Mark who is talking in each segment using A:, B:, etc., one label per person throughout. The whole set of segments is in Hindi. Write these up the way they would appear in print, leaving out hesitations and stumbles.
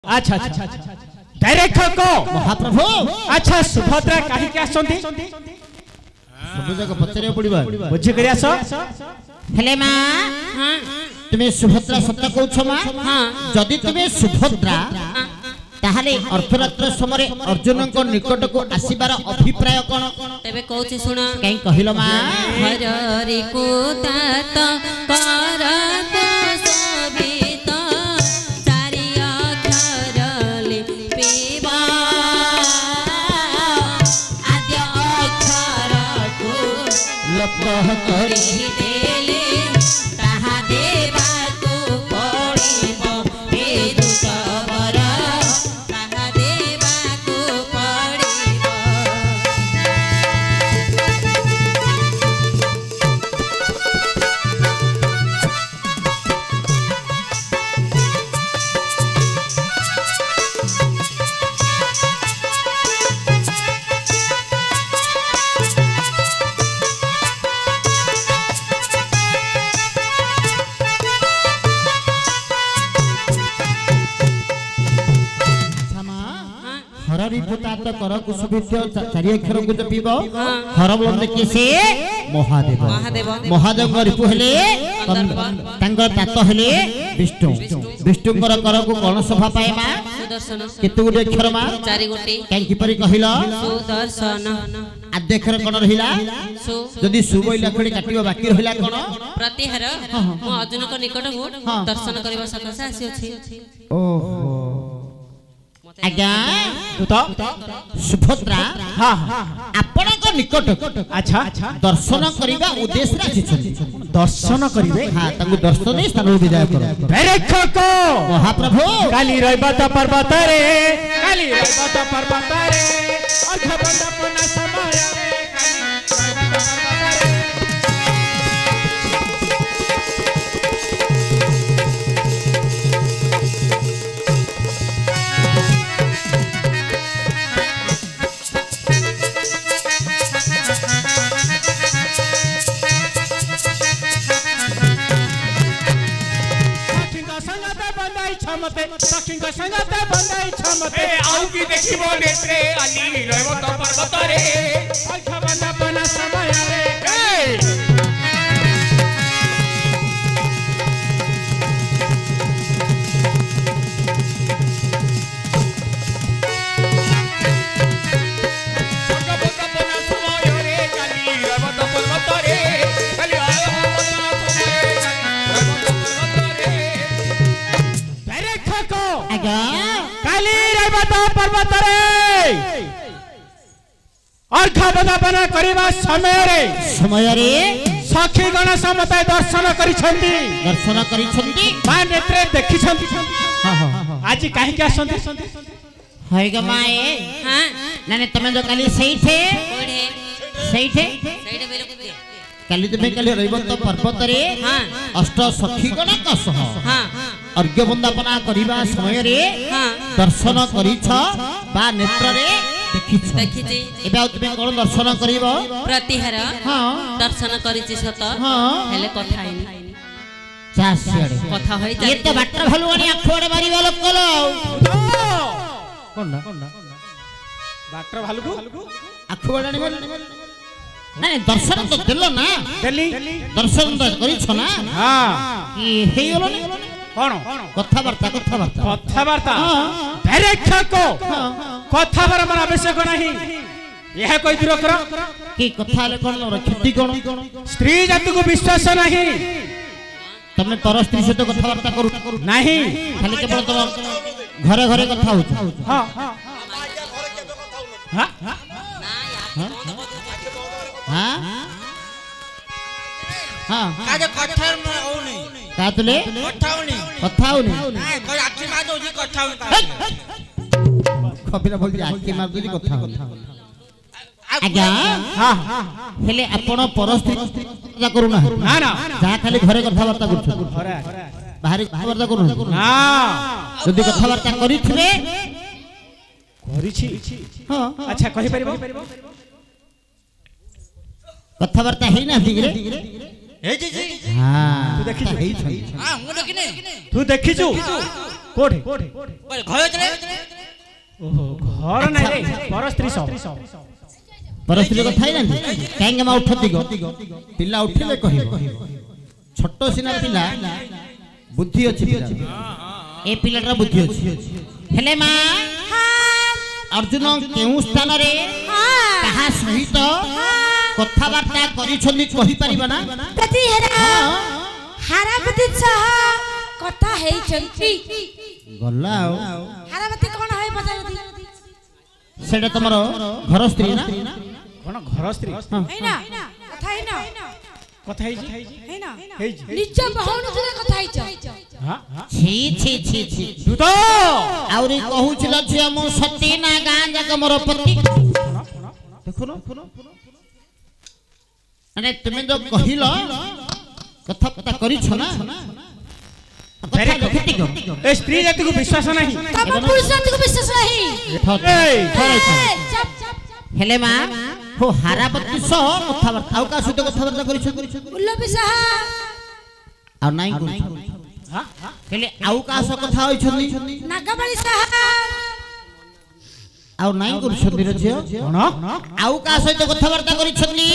A: अच्छा अच्छा डायरेक्टर को
B: महाप्रभु
A: अच्छा सुभद्रा काहे के आछंती
B: सब जगह पचरिया पड़िबा
A: बुझी करिया स
B: हेले मां हां तुमे सुभद्रा सत्य कहछ मां हां जदि तुमे सुभद्रा ताहले अर्थरात्र समय अर्जुन को निकट को आसीबार अभिप्राय कोन
C: तबे कहछि सुना
B: कहीं कहिलो मां
C: हररि को तात कर को सबिता चारि अक्षर लिपिबा आद्य अक्षर को
B: लपह करी
C: देले ताहा देवा को पड़िबो हे दुतबर ताहा देवा को पड़िबो
B: हररि पुतात कर कुसुभित्य चारि अक्षर को जपिबो हर बोलते किसे महादेव महादेव रिपु हेले तांगर तात हेले विष्णु विष्णु कर को कोन सभा पाए मां
C: सुदर्शन
B: केतु गुटे अक्षर मां
C: चारि गोटी
B: काई कि परि कहिला
C: सुदर्शन
B: आद्य अक्षर कोन रहिला
C: सु
B: जदि सुबैला खडी काटिबो बाकी रहिला कोन
C: प्रतिहार मो अर्जुन को निकट को दर्शन करबा सकासे आसी अछि
B: ओहो आज्ञा
A: तो
B: सुभद्रा
A: हां
B: आपण को निकट
A: अच्छा
B: दर्शन करिबा उद्देश्य रे आछि
A: दर्शन करिवे
B: हां तांको दर्शन दे स्थान विदाय करो
A: डायरेक्टर को
B: महाप्रभु
A: काली रैबत पर्वत रे काली रैबत पर्वत रे अखबत पुना समय रे काली रैबत पर्वत रे छमते सखिंग संगते बंदाई छमते
D: आउ की देखिबो नेत्रे अली रैवत पर्वत रे
A: अखबत पुना समय रे काली रैवत पर्वत रे अर्घबदापना करिबा समय रे सखी गण समते दर्शन करिछंती बा नेत्रे देखिछंती
B: हां हां
A: आज काहे के आछंती
B: हाय ग माए
C: हां
B: नाने तमे जो काली सहीठे
C: कोडे
B: सहीठे
C: बेलो कुते
B: काली तमे काली रैवत पर्वत रे
C: हां
B: अष्ट सखी गण का सह
C: हां
B: अर्घ्य वंदना करिबा समय रे
C: हां
B: दर्शन करिछ बा नेत्र रे देखिछ
C: देखिछि
B: एबे तुमे कोन दर्शन करिवो
C: प्रतिहार
B: हां
C: दर्शन करिछि सत
B: हां
C: हेले कथा आइनी
B: चासियाडे
C: कथा होई
B: ये तो बाटर भलुआनी आखोडे मारिबा लोक लो कोन
A: डॉक्टर भालू
B: आखोडानी नहीं दर्शन तो दिलो ना
A: दिल्ली
B: दर्शन तो करिछ ना
A: हां
B: की हेयलोनी
A: कोन
B: कथावार्ता
A: डायरेक्टर को कथावार्ता मन आवश्यक नहीं यह कोई दूर करो
B: की कथा ले कोन रखिति कोन
A: स्त्री जाति को विश्वास नहीं
B: तमे पर स्त्री से तो कथावार्ता करू
A: नहीं
B: खाली केवल तुम घरे घरे कथा होछ
A: हां हां
B: हां हां
D: काजे कथा होनी
B: कातले कथा होनी
D: नहीं कोई आखी मार दो जी कथा होनी
B: खबिरा बोल जी आखी मार दो जी कथा होनी आज्ञा
A: हां
B: हेले आपण परस्त्री जा करू ना
A: ना
B: जा खाली घरे कथावार्ता करछ बाहर कथावार्ता करू
A: ना
B: यदि कथावार्ता करिथिबे
A: करिछि
B: हां
A: अच्छा कहि परिबो
B: कथावार्ता हेई ना दिगरे
D: हे जी
B: हां
D: तू देखिछु
B: हेई
D: हां मु देखिने
A: तू देखिछु कोठे
D: घर चले
A: ओहो घर नाही रे पर स्त्री सब
B: परस्त्री କଥା ହିଁ ନାହିଁ କାହିଁକି ମା ଉଠତି ଗो ପିଲା ଉଠିଲେ କହିବ ଛୋଟ ସିନା ପିଲା ବୁଦ୍ଧି ଅଛି ଏ ପିଲାର ବୁଦ୍ଧି ଅଛି ହେଲେ ମା अर्जुन केउ स्थान रे कहा सहित कथावार्ता करिछली कहि परिबा ना
E: कथि हेरा हारापति सह कथा हेइ चंती
B: गल्ला
E: हारापति कोन होय पचारती
B: सेडा तमरो घर स्त्री ना
A: कोन घर स्त्री
E: हैना कथा हैना
A: कथा हेइ
E: हैना
A: हेइ
E: निज बहुन तुरे कथा हेइ
A: हां
B: छी छी छी छी
A: तू तो
B: आउरी कहूछिल छिया मो सती ना गां जक मोर पति देखो न अरे तुमे जो कहिलो कथा पता करिछ ना
A: वेरी गुड ए स्त्री जाति को विश्वास नहीं
E: तब पुरुष जाति को विश्वास नहीं
B: हेले मा हो हारापति सह कथावार्ता आउ का सहित कथावार्ता करिछ
E: उल्लो बिसाह
B: आ नाही करिछ हां हेले आउ का सह कथा होइछनी
E: नागबळी साह
B: आउ नाही करिछनी रे झियो
A: कोन
B: आउ का सहित कथावार्ता करिछनी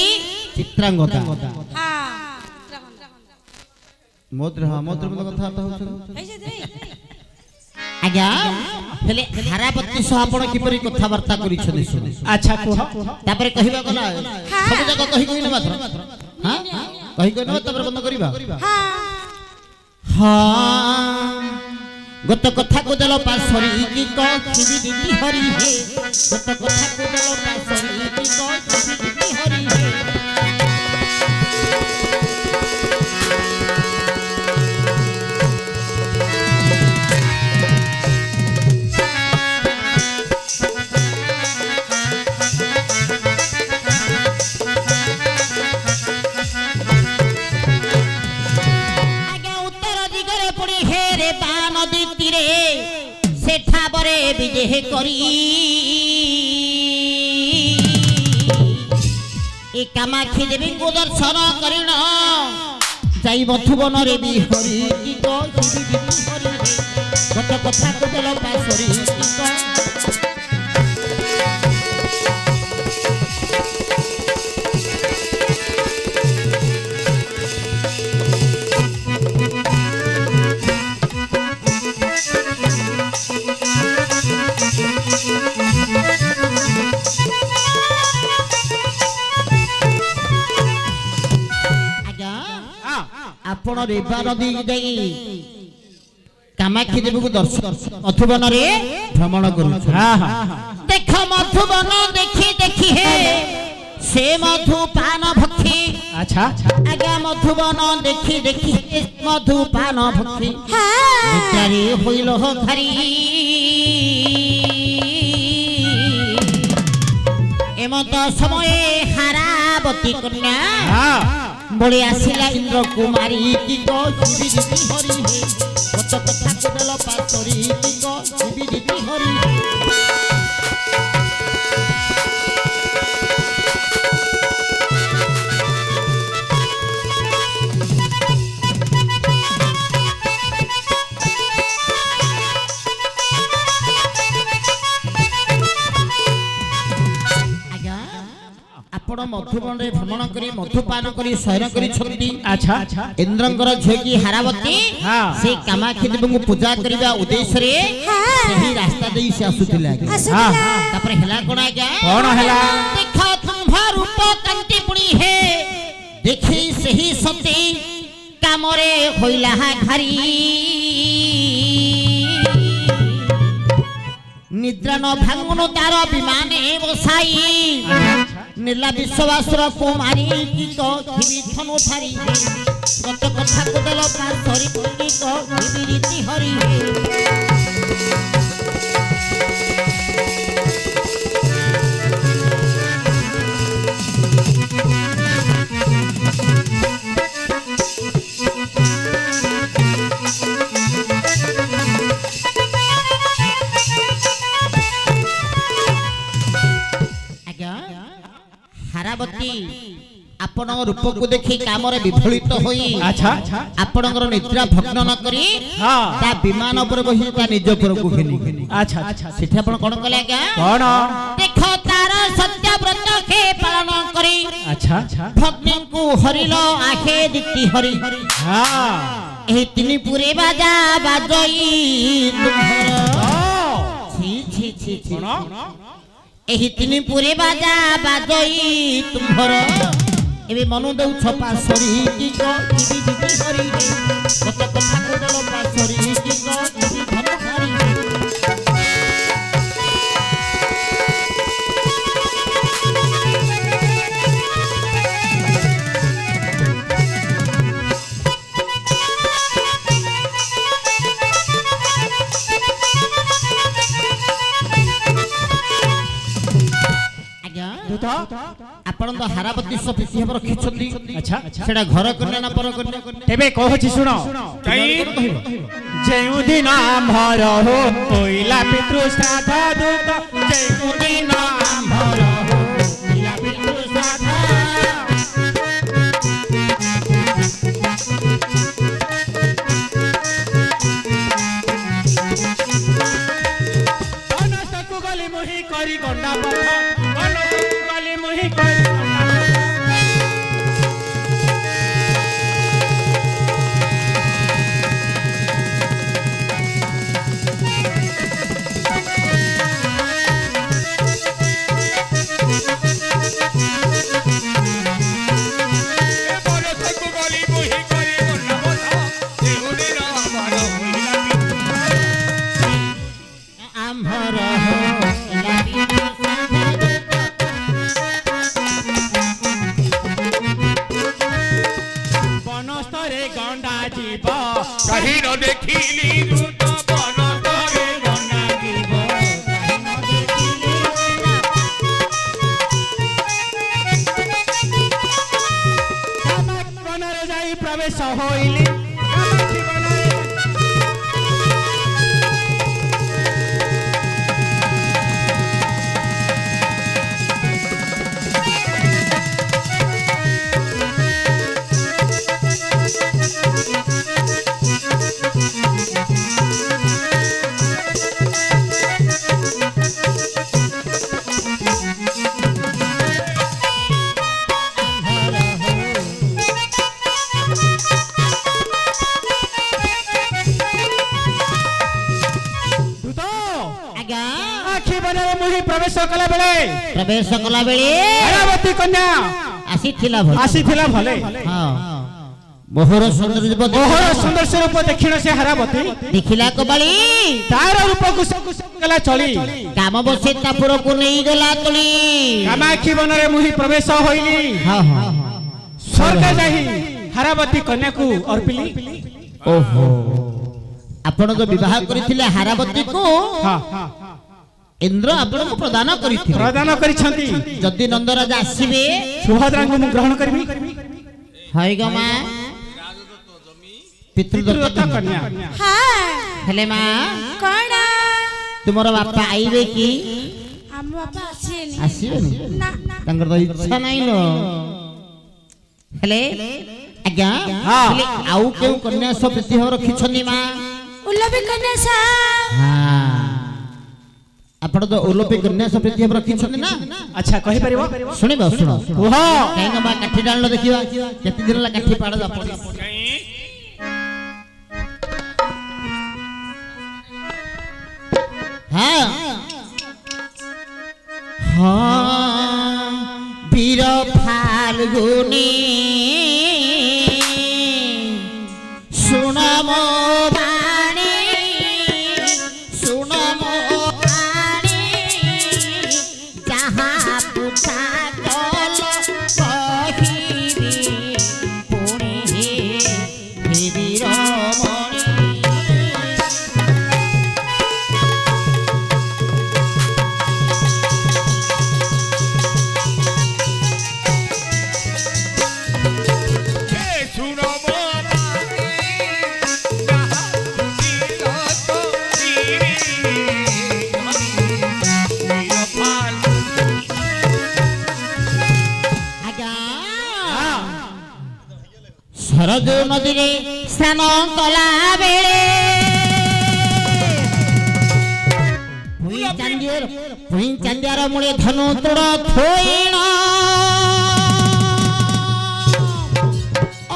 B: चित्रांगदा
E: हां
B: मोद्र में कथावार्ता होछ
E: हे जे
B: आज्ञा हेले हारापति सह आपण किपरि कथावार्ता करिछनी सुन
A: अच्छा कोह
B: तापर कहिबा कोना सब जगह कहि कोइ न मात्र हां कहि कोइ न तापर बंद करिबा
E: हां
B: हां गत कथा को देलो पासरी की को खिबि हरि हे गत कथा को देलो पासरी की को खिबि हरि हे विजय करी ए कामाक्षी देवी को दर्शन करिन जाई मधुबन रे बिहरी की को हरि गत कथा को देलो पासरी की को आपण रेवा नदी जाई कामाक्षी देवी को दर्शन मधुबन रे भ्रमण करू देख मधुबन देखी देखी हे से मधुपान भक्षी
A: अच्छा
B: आज्ञा मधुबन देखी देखी मधुपान भक्षी बेचारी होइल हो खारी एमत समय हारावती कन्या बड़े आसिला इंद्र कुमारी की को शिविरिति हरि हे कत कथा को देल पासरी की को शिविरिति हरि आपण मधुबन रे भ्रमण करी मधुपान करी शयन करी छथि
A: अच्छा
B: इंद्रंकर झे की हारावती से कामाक्षी देवी को पूजा करबा उद्देश्य रे सही रास्ता देई से आसुतिला तापर हेला कोन आज्ञा
A: कोन हेला
B: देख तुम्हा रूप कांति पुणी हे देखि सही सती कामरे होइला घारी निद्रा न भांगनु तार विमाने बसाई नीला विश्वासर कुमारी की को हिबी थनु थारी कत कथा को देल पासरी की को हिबी रीति हरि हारावती आपण रूप को देखि काम रे विफलित होई
A: अच्छा
B: आपणकर निद्रा भग्न न करी
A: हां
B: ता विमान ऊपर बहि ता निज पर को घेनी
A: अच्छा अच्छा
B: सेठी आपण कोन कले क्या
A: कौन
B: देखो तार सत्य व्रत के पालन करी
A: अच्छा
B: भग्न को हरिलो आखे दिति हरि
A: हां
B: एही तिनी पुरे बाजा बाजई तुम्हारा छी छी छी छी एही तिनी पुरे बाजा बाजई तुम्हारा एबे मनु दउ छपा सरी की को इबी दिति हरि कत कथा को दलो पा सरी की को इबी धन हरि आपण तो हारावती सफिसी हेबर खिचती
A: अच्छा
B: सेडा घर कन्या ना पर कन्या
A: तेबे कहछि सुनो जेउ दिन आम्भर हो कोइला पितृ श्राद्ध दूत जेउ दिन आम्भर हो कोइला पितृ श्राद्ध अनस्तकु गली मोहि करी गंडा पथ अनस्तकु गली मोहि करी गंडा कहीं न देखिली दूत बन तोरे गंडा जीव बनरे जाई प्रवेश होइली प्रवेश कला बेले हारावती कन्या आसीथिला भले
B: हां मोहर सुंदर
A: रूप देखिन से हारावती
B: देखिला कबाली
A: तार रूप को गला चली
B: काम बसे तापुर को नहीं गला तली
A: कामाक्षी वन रे मुही प्रवेश होइली
B: हां हां
A: स्वर्ग जाही हारावती कन्या को अर्पिली
B: ओहो आपण जो विवाह करिथिले हारावती को
A: हां
B: इंद्र आपण को प्रदान करिछंती
A: जदि
B: नंदराज आसीबे
A: सुभद्रा को ग्रहण करबी
B: हाय गमा पितृदत्त
A: कन्या
E: हां
B: हेले मां
E: कोना
B: तुमरो बापा आइबे की
E: हम बापा आसीनी ना
B: तंगर तो इच्छा नहीं नो हेले आज्ञा हेले आउ केउ कन्या सब प्रीति हो रखिछनी मां
E: उल्लभी कन्या सा
B: हां आपण तो ओलोपी कन्या सब प्रीति हम रखिछनी ना
A: अच्छा कहि परिबो
B: सुनिबो सुनो
A: ओहो
B: काहेगा बा काठी डालनो देखिबा केति दिन ला काठी पाड़ जा पड़ी हां हां वीर फाल्गुनी सुनमो बाणी सुनमो ନଦୀରେ ସ୍ନାନ କଲା ବେଳେ ପୁଇଁ ଚାନ୍ଦିଆର ମୂଳେ ଧନୁ ତୋଡ଼ ଥୋଇଣ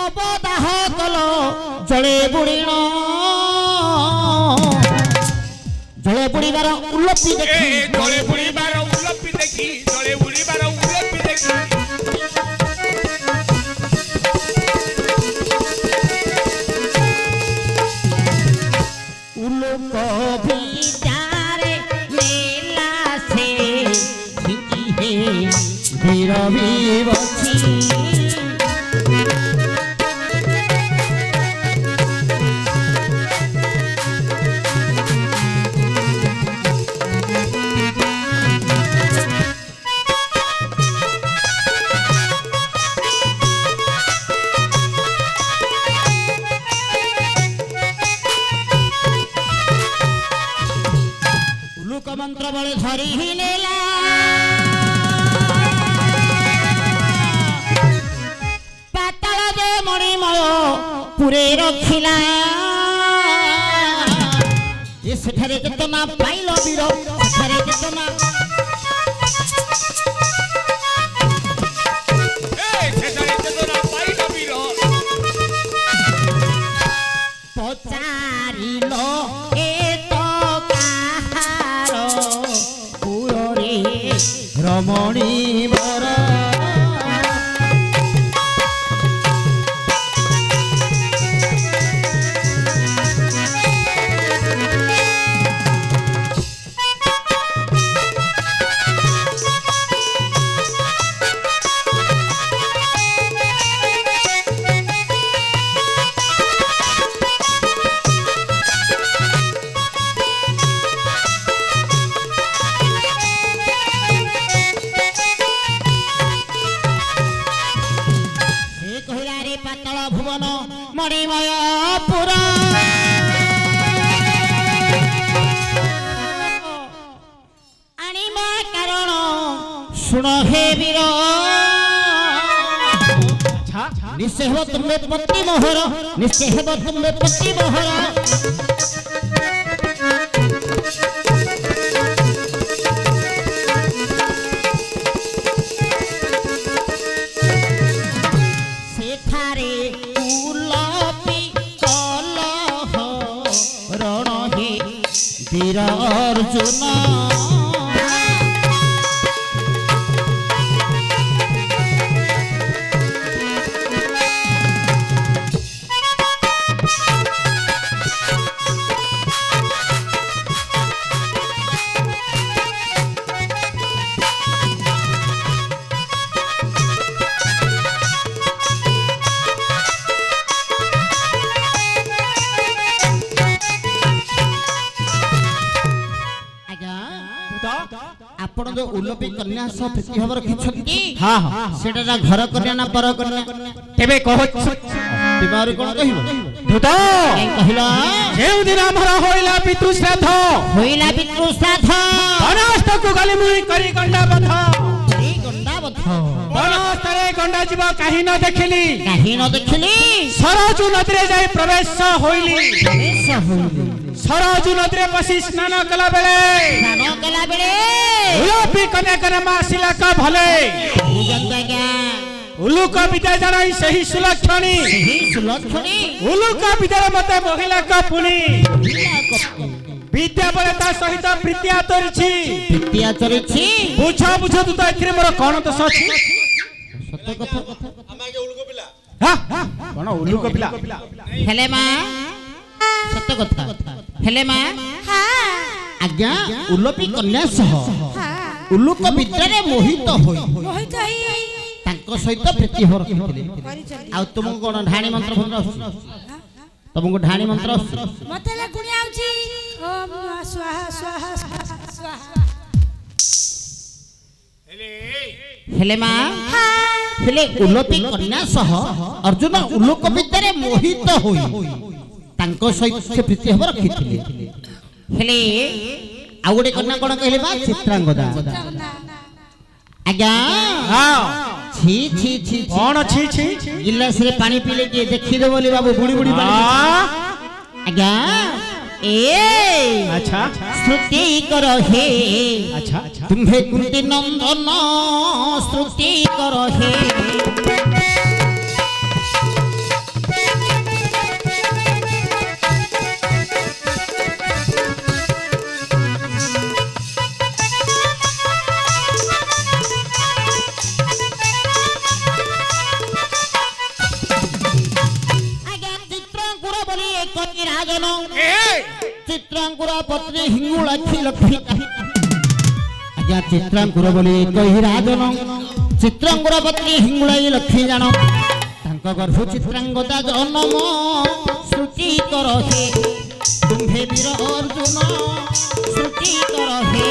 B: ଅବଦାହ କଲ ଜଳେ ବୁଡ଼ିଣ ଜଳେ ବୁଡ଼ିବାର ଉଲପି ଦେଖି
A: ଜଳେ ବୁଡ଼ିବାର ଉଲପି ଦେଖି ଜଳେ ବୁଡ଼ିବାର ଉଲପି ଦେଖି
B: उलोक विचारे मेला से भिंगी हे भीरवी बची मंत्र बड़े धरी ही नेला पाताल दे मणिमय पुरे रखिला ये सेठारे केतना पाइल वीर सेठारे केतना पचारिलो रमणी बर भुवन मणिमय पुरा आनिमा कारण सुन हे वीर निश्चय हो तुम्हें पति मोहर निश्चय हो तुम्हें पति मोहर वीर अर्जुन आपण जो उलपी कन्या सह प्रीति भाव रखिछंती हां हां सेटा घर कन्या ना पर कन्या
A: तेबे कहो
B: तिमार कोन कहिबो
A: धूत
B: कहिला
A: जेउ दिन हमर होइला पितृ श्राद्ध वनस्थ को गली मुई करी गंडा बध वनस्थरे गंडा जीव काहे न देखिली सरजू नदी रे जाई प्रवेश होइली सरजू नदी रे बसी स्नान कला बेले उलपी कन्या कन्या मासिला का भले उलुक विद्या जनाई सही सुलक्षणी उलुक विद्या मते महिला का पुनी विद्या बले ता सहित प्रीतिया तोरिछि बुझा बुझा तू तो एथिरे मोर कोन तो सछि सत्य कथा
D: आमागे उलुक पिला
A: हां कोन उलुक पिला
B: हेले मा सत्य कथा हेले मा
E: हां
B: आज्ञा उलपी कन्या सह उलुक विद्या रे मोहित होई तांको सहित प्रीति हो रखिथिले आ तुमको कोन ढाणी मंत्र भंग तुमको ढाणी मंत्र
E: मते लगुणी आउची ओम स्वाहा स्वाहा स्वाहा
B: हेले मा हेले उलपी कन्या सह अर्जुन उलुक विद्या रे मोहित होई तांको सहित से प्रीति हो रखिथिले हेले आ गोटे कन्या कोन कहले बा चित्रांगदा आज्ञा हां छी छी छी
A: कौन छी छी
B: गिलास रे पानी पीले के देखि दे बोली बाबू बुड़ी बुड़ी पानी आज्ञा ए
A: अच्छा
B: स्तुति करो हे
A: अच्छा
B: तुम्हें कुंती नंदन स्तुति करो हे चित्रांकुर पत्नी हिंगुलाक्षी लक्ष्मी आज्ञा चित्रांकुर बोली कही राजन चित्रांकुर पत्नी हिंगुलाई लक्ष्मी जान तांको गर्भ चित्रांगदा जन्म श्रुति कर हे तुम्हे वीर अर्जुन श्रुति कर हे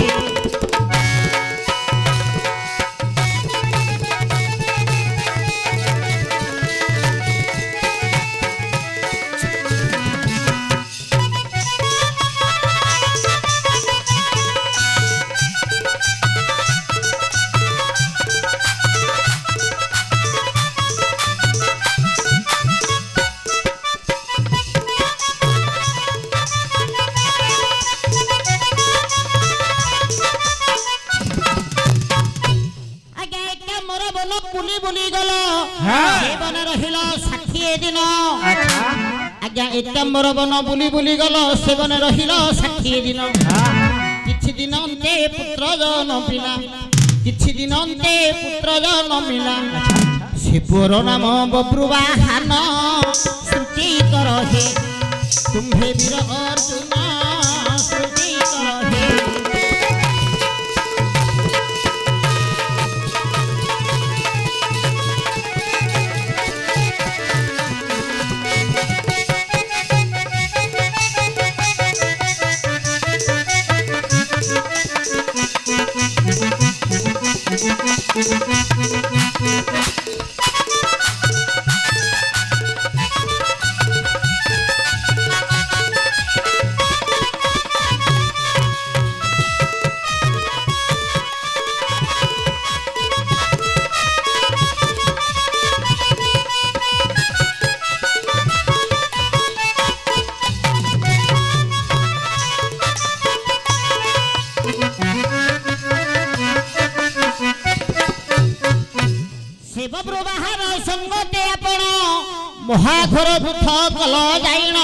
B: एकाम्बर बन बुली बुली गल से बन रहिल 60 दिन किछि दिन अंते पुत्र जन्म पिला किछि दिन अंते पुत्र जन्म मिला से पुर नाम बब्रुवाहन स्तुति कर हे तुम्हे वीर अर्जुन स्तुति कर हे महाघर दुख कल जाइन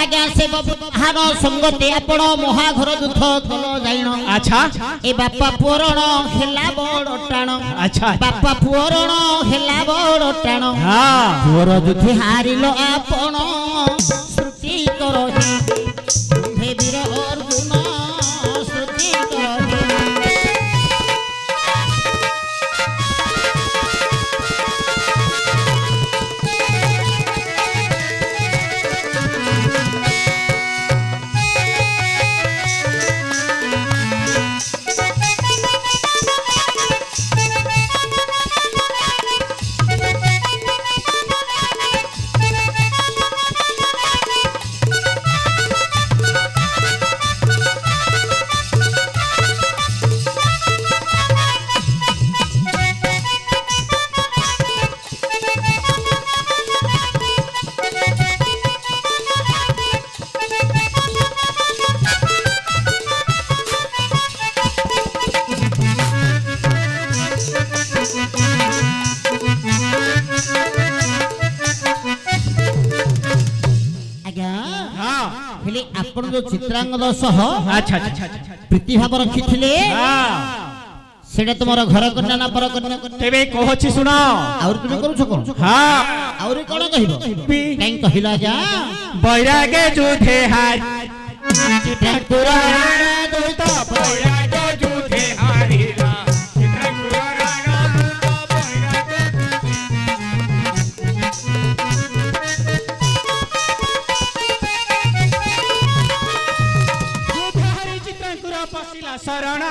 B: आज्ञा से बाहर संगते आपण महाघर दुख कल जाइन
A: अच्छा
B: ए बापा पुरण हेला बड़ टाण
A: अच्छा
B: बापा पुरण हेला बड़ टाण पुर दुखी हारिलो आपण श्रुति करो हे तुम्हे वीर अर्जुन श्रुति करो हे आपण जो चित्रांगद सह
A: अच्छा
B: प्रीति भाव रखिथिले सेटा तुमर घर कन्या ना पर कन्या
A: तेबे कहछि सुना
B: और तुमे करू छको
A: हां
B: और कोन कहिबो काई कहिला जा
A: बैरागे जुधे हार चित्रांकुर दूत बैरागे जुधे हारिला शरण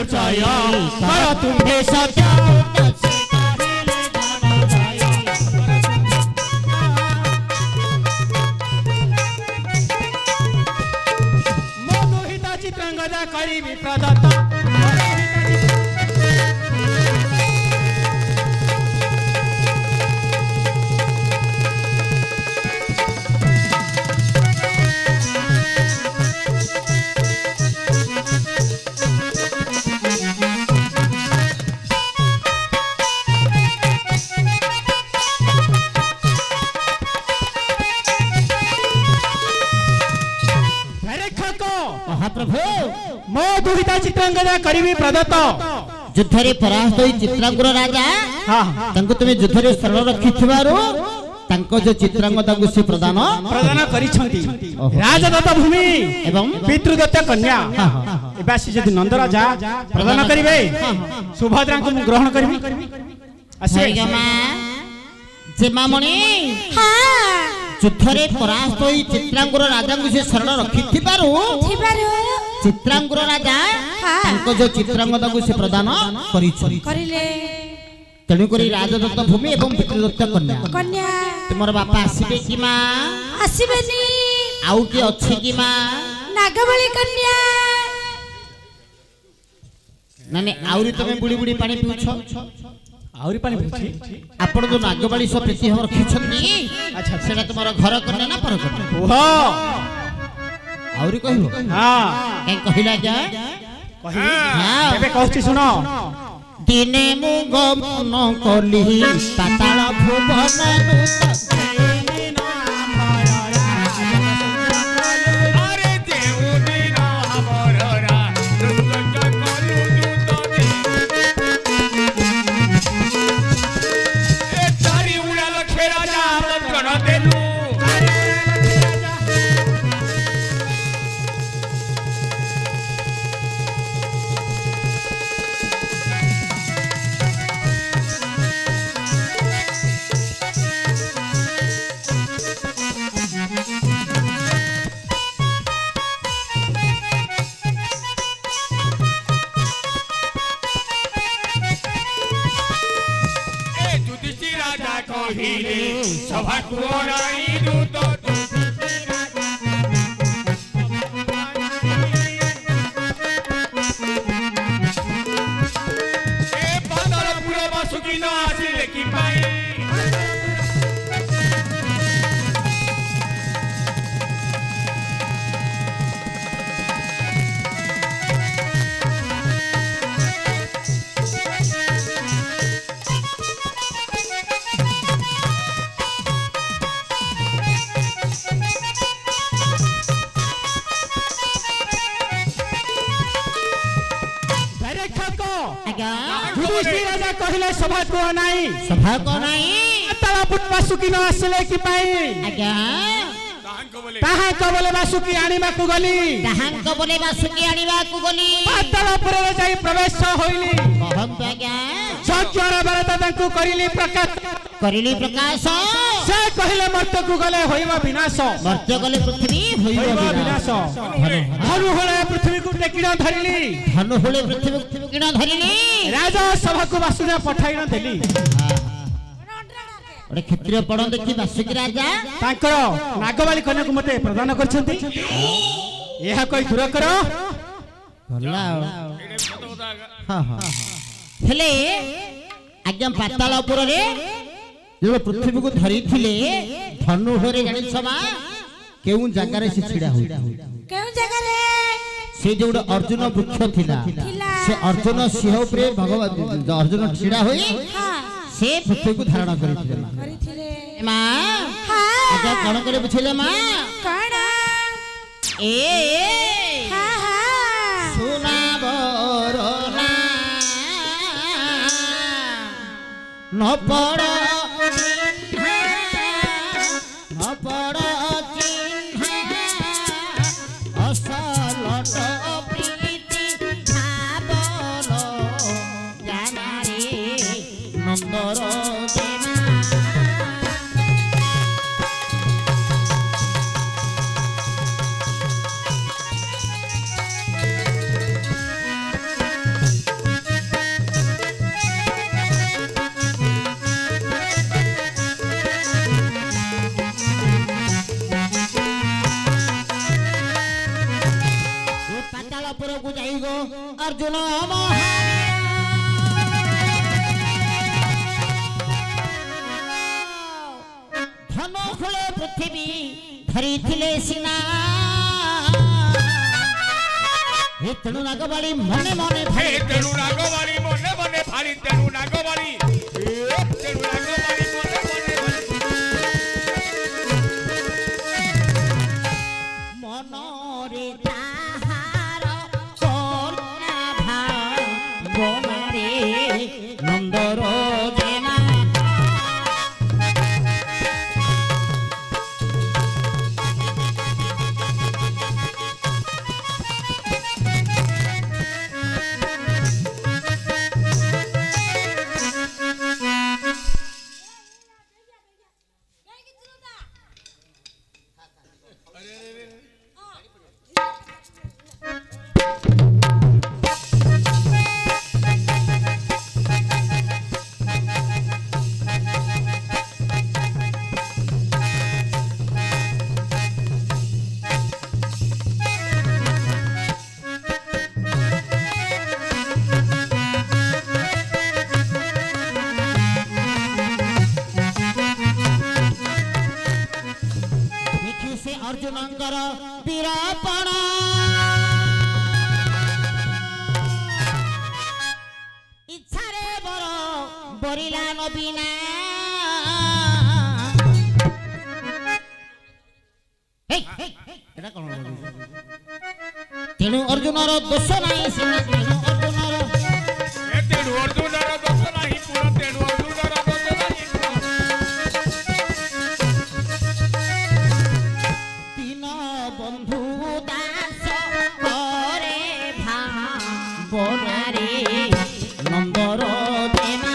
A: ପରିଚୟ କର ତୁମ୍ଭେ ସତ୍ୟ ମୋ ଦୁହିତା ଚିତ୍ରାଙ୍ଗଦା କରିବି ପ୍ରଦତ୍ତ
B: महाप्रभु
A: मो दुहिता चित्रांगदा करिबी प्रदत्त
B: युद्धरे परास्त होई चित्रांगुर राजा तांको तुमे युद्धरे शरण रखिथिबारो तांको जो चित्रांगदा को से प्रदान
A: करिछंती राजदत्त भूमि एवं पितृदत्त कन्या एबासी जदि नंद राजा प्रदान करिवे सुभद्रा को ग्रहण करिबी
B: असे गमा जे मामणी युद्धरे परास्त होई चित्रांगुर राजा को से शरण रखिथिबारो चित्रांगुर राजा तांको जो चित्रांगदा को से प्रदान करिले तेणु करी राजदत्त भूमि एवं पितृदत्त कन्या तुमर बापा आसीबे कि मां
E: आसीबेनी
B: आउ के अछि कि मां
E: नागबली कन्या
B: नाने आउरी तमे बुडी बुडी पानी पिउछो
A: आउरी पानी पिउछि
B: आपण जो नागबली सो प्रीति हम रखिछन्नी अच्छा सेटा तुमर घर कन्या ना पर कन्या
A: ओहो
B: आउरी कहिबो
A: हां
B: के कहिला क्या
A: कहि हां एबे कहछि सुनो
B: दिने मु गमन कली पाताल भुवन
A: सभा कुराई दूत ए बादल पूरा बासुकी न आसिले कि पाई राजा कहले सभा को नाही तला पुट बासुकी न आसिले कि पाई
B: आज्ञा
A: ताहा कबले बासुकी आनिबा को गली पातालपुर रे जाई प्रवेश होइली
B: कहंत आज्ञा
A: सत्यर भारत तांको करिली प्रकाश से कहले मर्त्य को गले होइबा विनाश
B: मर्त्य गले पृथ्वी होइबा
A: विनाश धनु होले पृथ्वी को टेकिना धरिली राजा सभा को बासुना पठाइना देली
B: ओरे क्षत्रिय पड़न देखि बासुकी राजा
A: तांकर नागवाली कन्या को मते प्रदान करछंती एहा कोई दूर करो
B: भला हां हां हेले आज्ञा पातालपुर रे जो पृथ्वी को धरी थिले धनु होरे जानि समा केउ जगह रे से छिड़ा होई
E: केउ जगह रे
B: से जो अर्जुन वृक्ष थिला से अर्जुन सिंह ऊपर भगवान अर्जुन छिड़ा होई से पृथ्वी को धारण करिथिले मां आज्ञा कोन करे बुझिले मां
E: कोन
B: ए
E: हां हां
B: सुना बरना न पड़ धन खुले पृथ्वी धरी थिले सिना हे तेणु नागबाड़ी मने मने
F: हे तेणु नागबाड़ी मने मने भारी तेणु नागबाड़ी तेणु नागबाड़ी मने मने
B: मनरे ताहार कोना भावनारे नंदर जेना अर्जुनंकर वीरपण इच्छा रे बर बरिला नबीना तेणु अर्जुनर दोष नहीं सिना तेणु अर्जुनर
F: दोष नहीं पूरा तेणु अर्जुनर दोष नहीं
B: बंधु दास करे भावनारे नंदर देना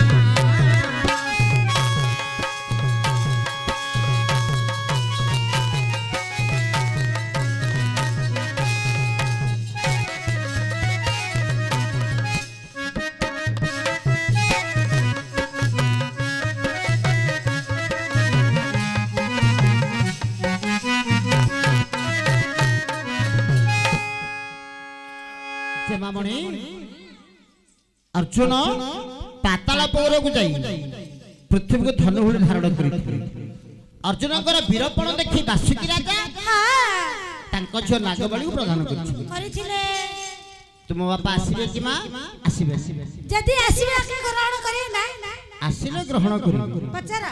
B: मामणी अर्जुन पाताल पौर को जाई पृथ्वी को धनु हुल धारण करी अर्जुन वीरपण देखी बासुकी राजा तांको झियो नागबली को प्रदान करिथिले तुम बापा आसीबे कि मां आसीबे
E: जदी आसीबे आके ग्रहण करी ना
B: आसीले ग्रहण करी
E: पचारा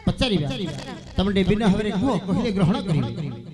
B: पचारिबा तुम डेबिन हबरे को कहले ग्रहण करी